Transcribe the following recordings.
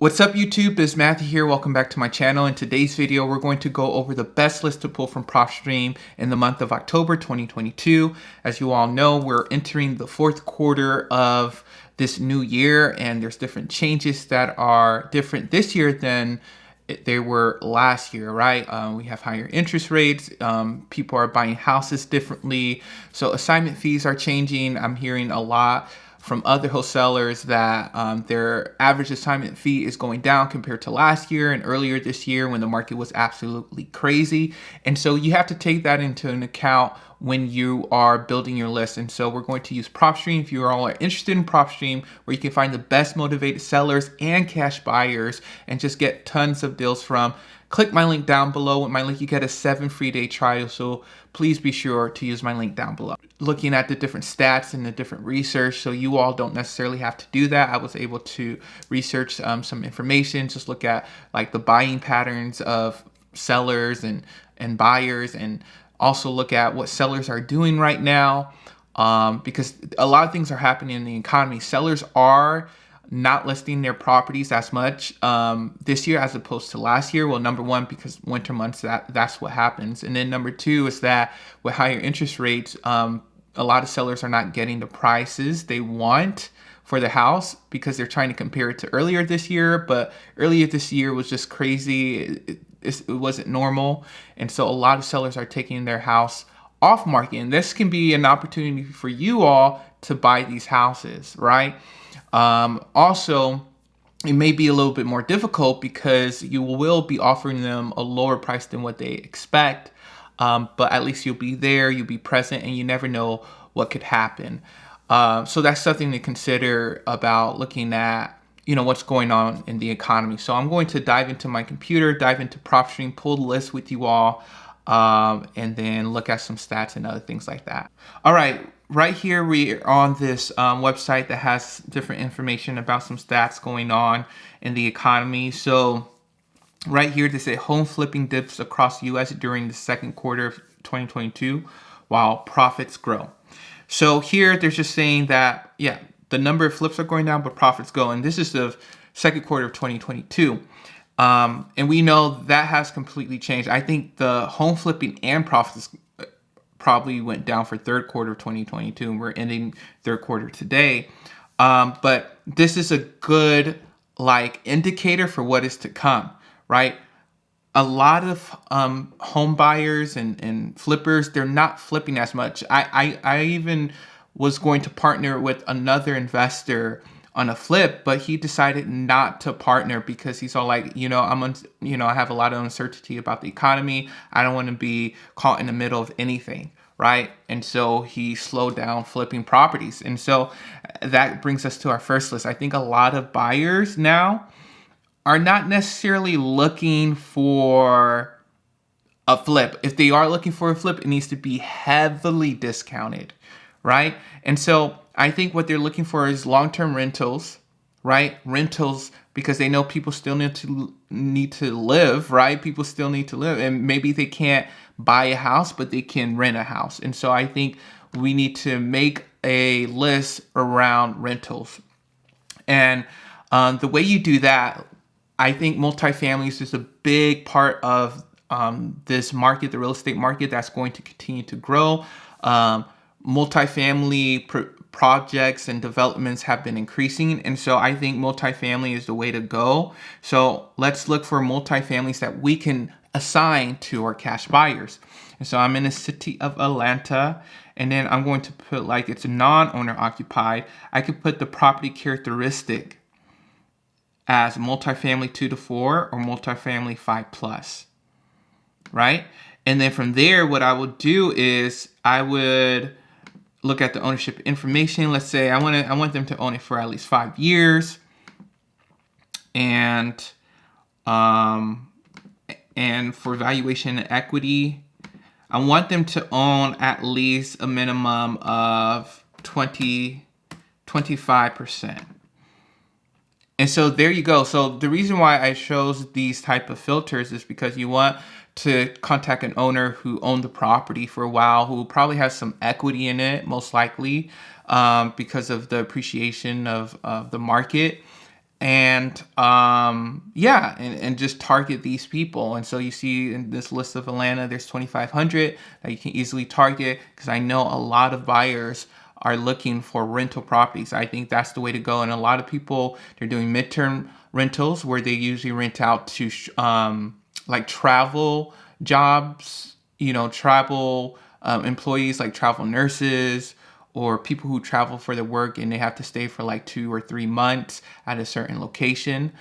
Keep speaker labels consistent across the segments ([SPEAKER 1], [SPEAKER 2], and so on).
[SPEAKER 1] What's up YouTube, it's Matthew here. Welcome back to my channel. In today's video, we're going to go over the best list to pull from Propstream in the month of October 2022. As you all know, we're entering the fourth quarter of this new year, and there's different changes that are different this year than they were last year, right? We have higher interest rates. People are buying houses differently. So assignment fees are changing. I'm hearing a lot from other wholesalers that their average assignment fee is going down compared to last year and earlier this year when the market was absolutely crazy. And so you have to take that into an account when you are building your list. And so we're going to use Propstream. If you all are interested in Propstream, where you can find the best motivated sellers and cash buyers and just get tons of deals from, click my link down below. With my link, you get a 7 free day trial. So please be sure to use my link down below. Looking at the different stats and the different research, so you all don't necessarily have to do that. I was able to research some information, just look at like the buying patterns of sellers and buyers, and also look at what sellers are doing right now, because a lot of things are happening in the economy. Sellers are not listing their properties as much this year as opposed to last year. Well, number one, because winter months, that's what happens. And then number two is that with higher interest rates, a lot of sellers are not getting the prices they want for the house because they're trying to compare it to earlier this year. But earlier this year was just crazy. It wasn't normal. And so a lot of sellers are taking their house off market. And this can be an opportunity for you all to buy these houses, right? Also, it may be a little bit more difficult because you will be offering them a lower price than what they expect. But at least you'll be there, you'll be present, and you never know what could happen. So that's something to consider about looking at, what's going on in the economy. So I'm going to dive into my computer, dive into Propstream, pull the list with you all, and then look at some stats and other things like that. All right. Right here, we're on this website that has different information about some stats going on in the economy. So right here, they say home flipping dips across the U.S. during the second quarter of 2022, while profits grow. So here, they're just saying that, yeah, the number of flips are going down, but profits go. And this is the second quarter of 2022. And we know that has completely changed. I think the home flipping and profits probably went down for third quarter of 2022, and we're ending third quarter today. But this is a good indicator for what is to come, right? A lot of home buyers and flippers, they're not flipping as much. I even was going to partner with another investor on a flip, but he decided not to partner because he's all like, I have a lot of uncertainty about the economy. I don't want to be caught in the middle of anything, right? And so he slowed down flipping properties. And so that brings us to our first list. I think a lot of buyers now are not necessarily looking for a flip. If they are looking for a flip, it needs to be heavily discounted, right? And so I think what they're looking for is long-term rentals, right? Rentals, because they know people still need to live, right? People still need to live, and maybe they can't buy a house, but they can rent a house. And so I think we need to make a list around rentals. And the way you do that, I think multifamilies is a big part of this market, the real estate market, that's going to continue to grow. Multifamily projects and developments have been increasing, and so I think multifamily is the way to go. So let's look for multifamilies that we can assign to our cash buyers. And so I'm in the city of Atlanta, and then I'm going to put it's a non-owner occupied. I could put the property characteristic as multifamily 2 to 4 or multifamily 5+, right? And then from there, what I would do is I would look at the ownership information. Let's say I want them to own it for at least 5 years, and for valuation and equity, I want them to own at least a minimum of 25%. And so there you go. So the reason why I chose these type of filters is because you want to contact an owner who owned the property for a while, who probably has some equity in it, most likely, because of the appreciation of the market. and yeah, and just target these people. And so you see in this list of Atlanta, there's 2,500 that you can easily target, because I know a lot of buyers are looking for rental properties. I think that's the way to go. And a lot of people, they're doing midterm rentals where they usually rent out to like travel jobs, travel employees, like travel nurses, or people who travel for their work and they have to stay for like 2 or 3 months at a certain location.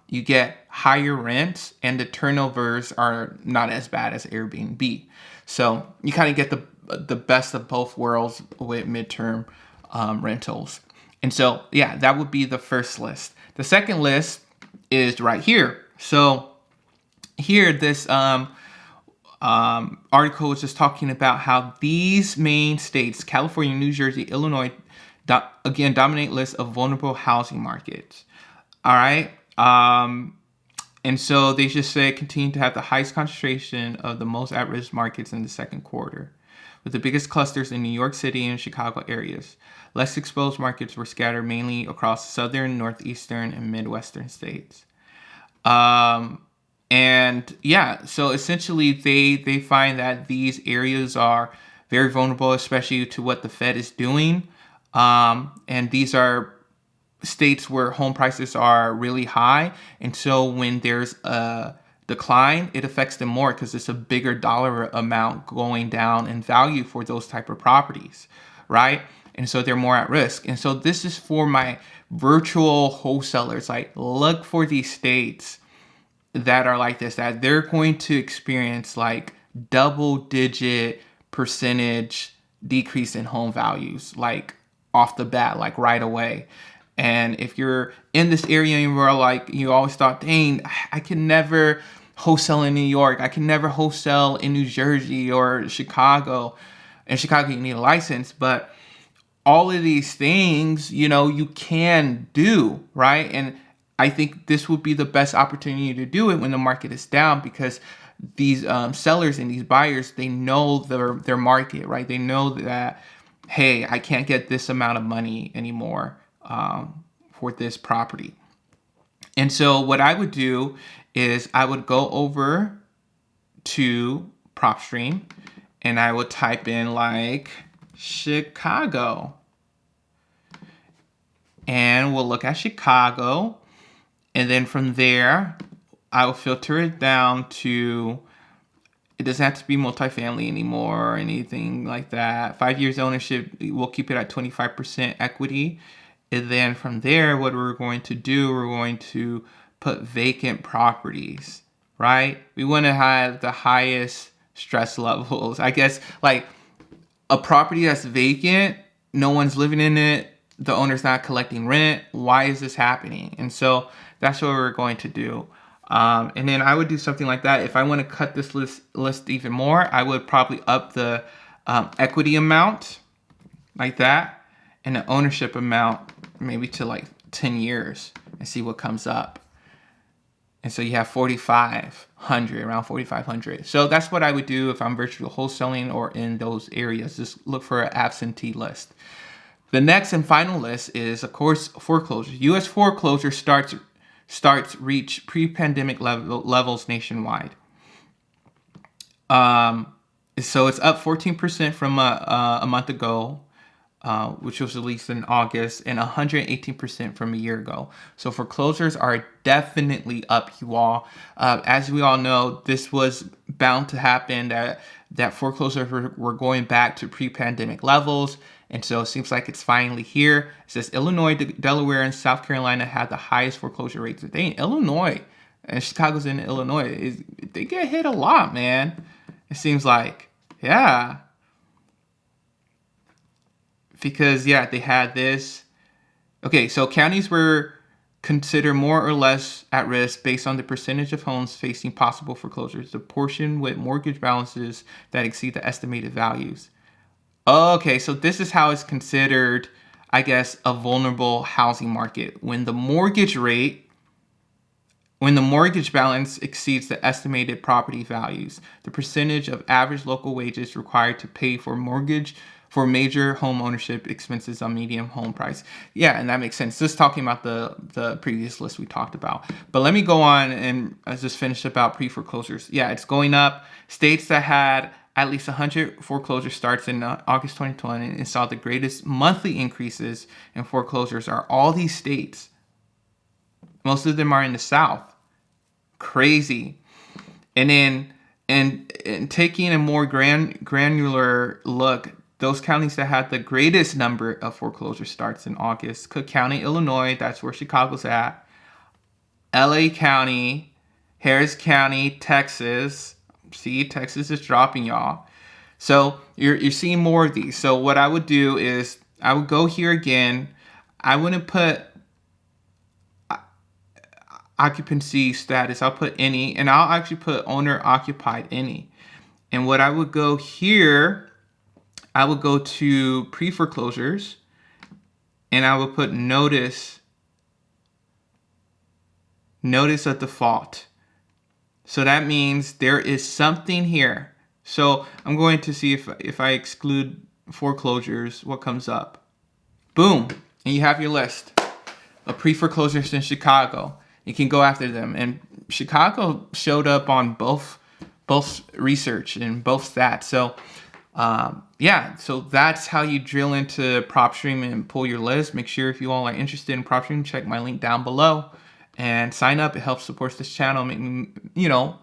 [SPEAKER 1] You get higher rents and the turnovers are not as bad as Airbnb. So you kind of get the best of both worlds with midterm rentals. And so, yeah, that would be the first list. The second list is right here. So here, this article is just talking about how these main states, California, New Jersey, Illinois, again, dominate lists of vulnerable housing markets. All right. And so they just say continue to have the highest concentration of the most at-risk markets in the second quarter, with the biggest clusters in New York City and Chicago areas. Less exposed markets were scattered mainly across southern, northeastern, and midwestern states. And yeah, so essentially they find that these areas are very vulnerable, especially to what the Fed is doing. And these are states where home prices are really high. And so when there's a decline, it affects them more because it's a bigger dollar amount going down in value for those type of properties, right? And so they're more at risk. And so this is for my virtual wholesalers. Like, look for these states that are like this, that they're going to experience like double-digit percentage decrease in home values, like off the bat, like right away. And if you're in this area and you're like, you always thought, dang, I can never wholesale in New York, I can never wholesale in New Jersey or Chicago. In Chicago, you need a license, but all of these things, you can do, right? And I think this would be the best opportunity to do it when the market is down, because these sellers and these buyers, they know their market, right? They know that, hey, I can't get this amount of money anymore for this property. And so what I would do is I would go over to Propstream and I would type in like Chicago. And we'll look at Chicago. And then from there, I will filter it down to, it doesn't have to be multifamily anymore or anything like that. 5 years ownership, we'll keep it at 25% equity. And then from there, what we're going to do, we're going to put vacant properties, right? We want to have the highest stress levels. I guess like a property that's vacant, no one's living in it, the owner's not collecting rent. Why is this happening? And so that's what we're going to do. And then I would do something like that. If I want to cut this list even more, I would probably up the equity amount like that, and the ownership amount maybe to like 10 years and see what comes up. And so you have 4,500, around 4,500. So that's what I would do if I'm virtual wholesaling or in those areas. Just look for an absentee list. The next and final list is, of course, foreclosure. U.S. foreclosure starts reach pre-pandemic levels nationwide. So it's up 14% from a month ago, which was released in August, and 118% from a year ago. So foreclosures are definitely up, you all. As we all know, this was bound to happen, that foreclosures were going back to pre-pandemic levels. And so it seems like it's finally here. It says Illinois, Delaware, and South Carolina had the highest foreclosure rates. They in Illinois, and Chicago's in Illinois. They get hit a lot, man. It seems like, yeah. Because, yeah, they had this. Okay, so counties were considered more or less at risk based on the percentage of homes facing possible foreclosures, the portion with mortgage balances that exceed the estimated values. Okay, so this is how it's considered, I guess, a vulnerable housing market. When the mortgage balance exceeds the estimated property values, the percentage of average local wages required to pay for mortgage for major home ownership expenses on median home price. Yeah, and that makes sense. Just talking about the previous list we talked about. But let me go on and just finish about pre-foreclosures. Yeah, it's going up. States that had at least 100 foreclosure starts in August 2020 and saw the greatest monthly increases in foreclosures are all these states. Most of them are in the South. Crazy. And then, and taking a more granular look, those counties that had the greatest number of foreclosure starts in August: Cook County, Illinois, that's where Chicago's at, LA County, Harris County, Texas. See, Texas is dropping, y'all. So you're seeing more of these. So what I would do is I would go here again. I wouldn't put occupancy status. I'll put any, and I'll actually put owner occupied any. And what I would go here, I would go to pre-foreclosures and I would put notice of default. So that means there is something here. So I'm going to see if I exclude foreclosures, what comes up. Boom. And you have your list of pre-foreclosures in Chicago. You can go after them. And Chicago showed up on both research and both stats. So yeah, so that's how you drill into Propstream and pull your list. Make sure if you all are interested in Propstream, check my link down below and sign up. It helps support this channel, make me,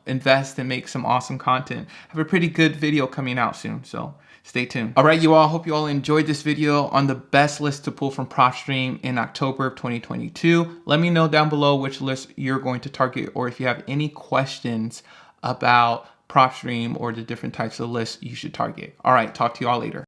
[SPEAKER 1] invest and make some awesome content. I have a pretty good video coming out soon, so stay tuned. All right, you all, hope you all enjoyed this video on the best list to pull from Propstream in October of 2022. Let me know down below which list you're going to target, or if you have any questions about Propstream or the different types of lists you should target. All right, talk to you all later.